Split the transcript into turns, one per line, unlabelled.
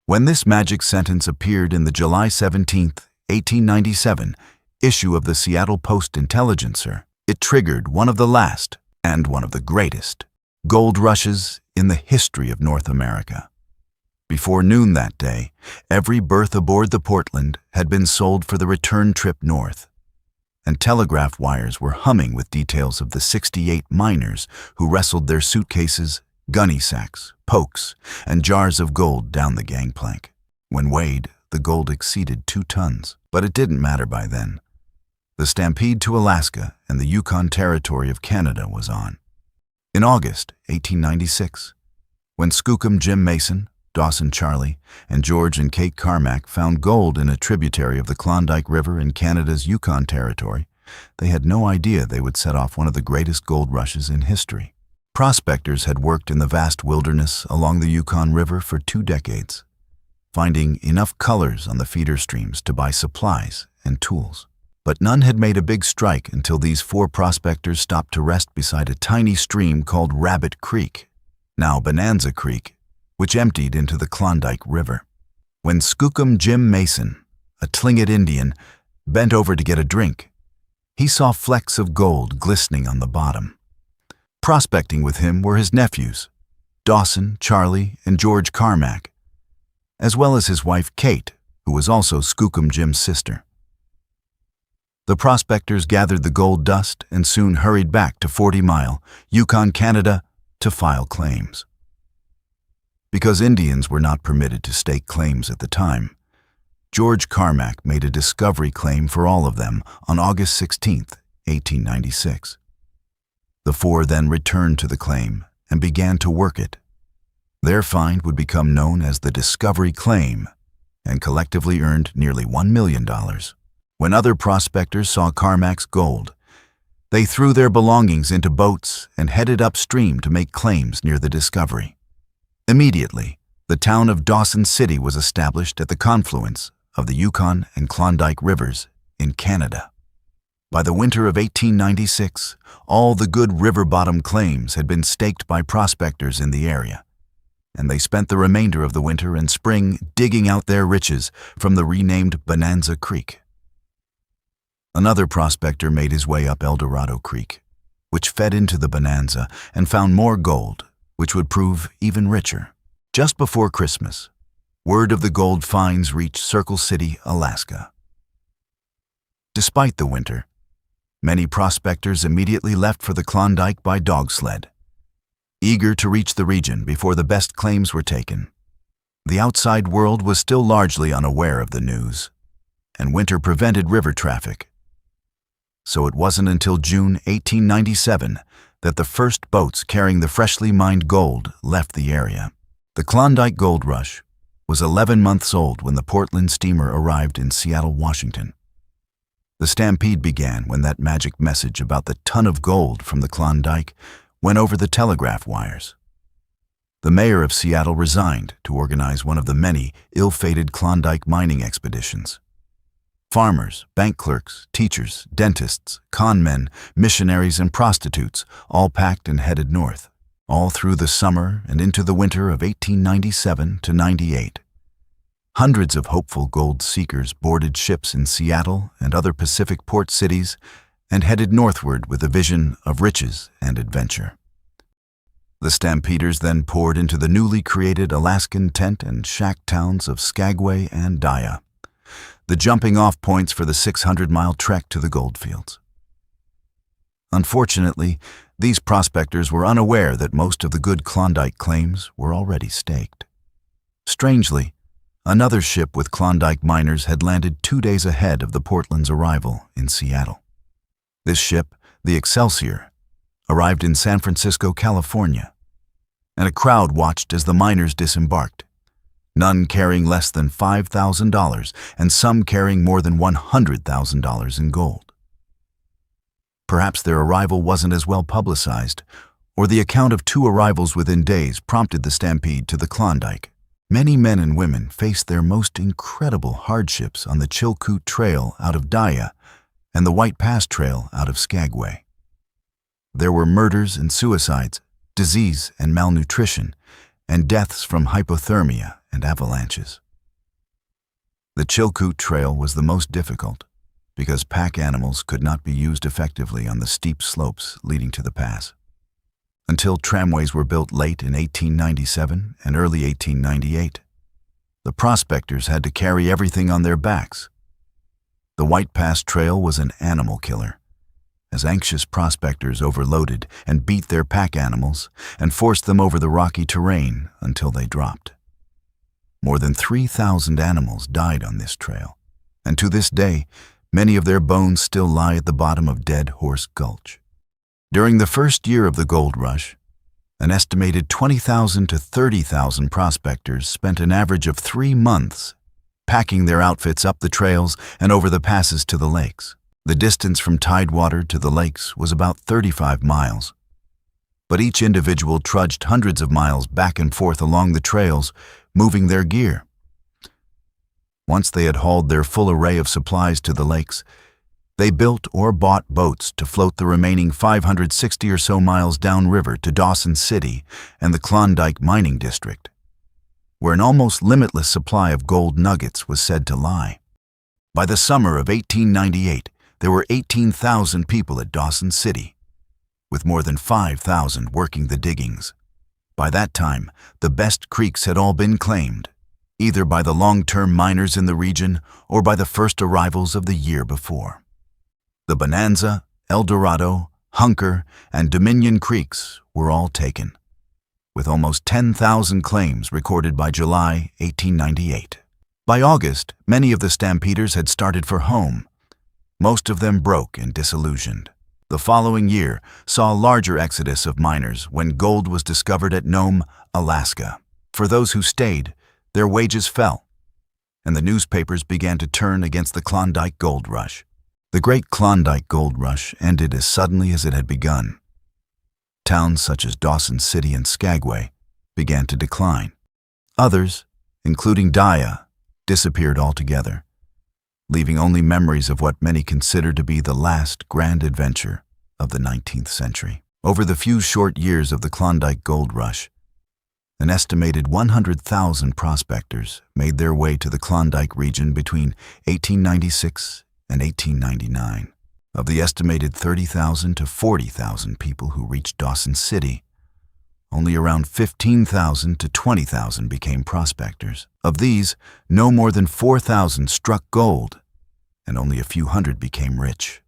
When this magic sentence appeared in the July 17, 1897 issue of the Seattle Post-Intelligencer, it triggered one of the last and one of the greatest gold rushes in the history of North America. Before noon that day, every berth aboard the Portland had been sold for the return trip north, and telegraph wires were humming with details of the 68 miners who wrestled their suitcases, gunny sacks, pokes, and jars of gold down the gangplank. When weighed, the gold exceeded 2 tons, but it didn't matter by then. The stampede to Alaska and the Yukon Territory of Canada was on. In August 1896, when Skookum Jim Mason, Dawson Charlie, and George and Kate Carmack found gold in a tributary of the Klondike River in Canada's Yukon Territory, they had no idea they would set off one of the greatest gold rushes in history. Prospectors had worked in the vast wilderness along the Yukon River for 2 decades, finding enough colors on the feeder streams to buy supplies and tools. But none had made a big strike until these 4 prospectors stopped to rest beside a tiny stream called Rabbit Creek, now Bonanza Creek, which emptied into the Klondike River. When Skookum Jim Mason, a Tlingit Indian, bent over to get a drink, he saw flecks of gold glistening on the bottom. Prospecting with him were his nephews, Dawson, Charlie, and George Carmack, as well as his wife Kate, who was also Skookum Jim's sister. The prospectors gathered the gold dust and soon hurried back to 40 Mile, Yukon, Canada, to file claims. Because Indians were not permitted to stake claims at the time, George Carmack made a discovery claim for all of them on August 16, 1896. The 4 then returned to the claim and began to work it. Their find would become known as the Discovery Claim and collectively earned nearly $1 million. When other prospectors saw Carmack's gold, they threw their belongings into boats and headed upstream to make claims near the discovery. Immediately, the town of Dawson City was established at the confluence of the Yukon and Klondike Rivers in Canada. By the winter of 1896, all the good river bottom claims had been staked by prospectors in the area, and they spent the remainder of the winter and spring digging out their riches from the renamed Bonanza Creek. Another prospector made his way up El Dorado Creek, which fed into the Bonanza, and found more gold, which would prove even richer. Just before Christmas, word of the gold finds reached Circle City, Alaska. Despite the winter, many prospectors immediately left for the Klondike by dog sled, eager to reach the region before the best claims were taken. The outside world was still largely unaware of the news, and winter prevented river traffic. So it wasn't until June 1897 that the first boats carrying the freshly mined gold left the area. The Klondike Gold Rush was 11 months old when the Portland steamer arrived in Seattle, Washington. The stampede began when that magic message about the ton of gold from the Klondike went over the telegraph wires. The mayor of Seattle resigned to organize one of the many ill-fated Klondike mining expeditions. Farmers, bank clerks, teachers, dentists, con men, missionaries, and prostitutes all packed and headed north, all through the summer and into the winter of 1897 to 98. Hundreds of hopeful gold seekers boarded ships in Seattle and other Pacific port cities and headed northward with a vision of riches and adventure. The stampeders then poured into the newly created Alaskan tent and shack towns of Skagway and Dyea, the jumping-off points for the 600-mile trek to the goldfields. Unfortunately, these prospectors were unaware that most of the good Klondike claims were already staked. Strangely, another ship with Klondike miners had landed 2 days ahead of the Portland's arrival in Seattle. This ship, the Excelsior, arrived in San Francisco, California, and a crowd watched as the miners disembarked, none carrying less than $5,000 and some carrying more than $100,000 in gold. Perhaps their arrival wasn't as well publicized, or the account of 2 arrivals within days prompted the stampede to the Klondike. Many men and women faced their most incredible hardships on the Chilkoot Trail out of Dyea and the White Pass Trail out of Skagway. There were murders and suicides, disease and malnutrition, and deaths from hypothermia and avalanches. The Chilkoot Trail was the most difficult because pack animals could not be used effectively on the steep slopes leading to the pass. Until tramways were built late in 1897 and early 1898, the prospectors had to carry everything on their backs. The White Pass Trail was an animal killer, as anxious prospectors overloaded and beat their pack animals and forced them over the rocky terrain until they dropped. More than 3,000 animals died on this trail, and to this day, many of their bones still lie at the bottom of Dead Horse Gulch. During the first year of the gold rush, an estimated 20,000 to 30,000 prospectors spent an average of 3 months packing their outfits up the trails and over the passes to the lakes. The distance from Tidewater to the lakes was about 35 miles, but each individual trudged hundreds of miles back and forth along the trails, moving their gear. Once they had hauled their full array of supplies to the lakes, they built or bought boats to float the remaining 560 or so miles downriver to Dawson City and the Klondike mining district, where an almost limitless supply of gold nuggets was said to lie. By the summer of 1898, there were 18,000 people at Dawson City, with more than 5,000 working the diggings. By that time, the best creeks had all been claimed, either by the long-term miners in the region or by the first arrivals of the year before. The Bonanza, El Dorado, Hunker, and Dominion Creeks were all taken, with almost 10,000 claims recorded by July 1898. By August, many of the stampeders had started for home, most of them broke and disillusioned. The following year saw a larger exodus of miners when gold was discovered at Nome, Alaska. For those who stayed, their wages fell, and the newspapers began to turn against the Klondike Gold Rush. The Great Klondike Gold Rush ended as suddenly as it had begun. Towns such as Dawson City and Skagway began to decline. Others, including Dia, disappeared altogether, leaving only memories of what many consider to be the last grand adventure of the 19th century. Over the few short years of the Klondike Gold Rush, an estimated 100,000 prospectors made their way to the Klondike region between 1896 and 1899. Of the estimated 30,000 to 40,000 people who reached Dawson City, only around 15,000 to 20,000 became prospectors. Of these, no more than 4,000 struck gold, and only a few hundred became rich.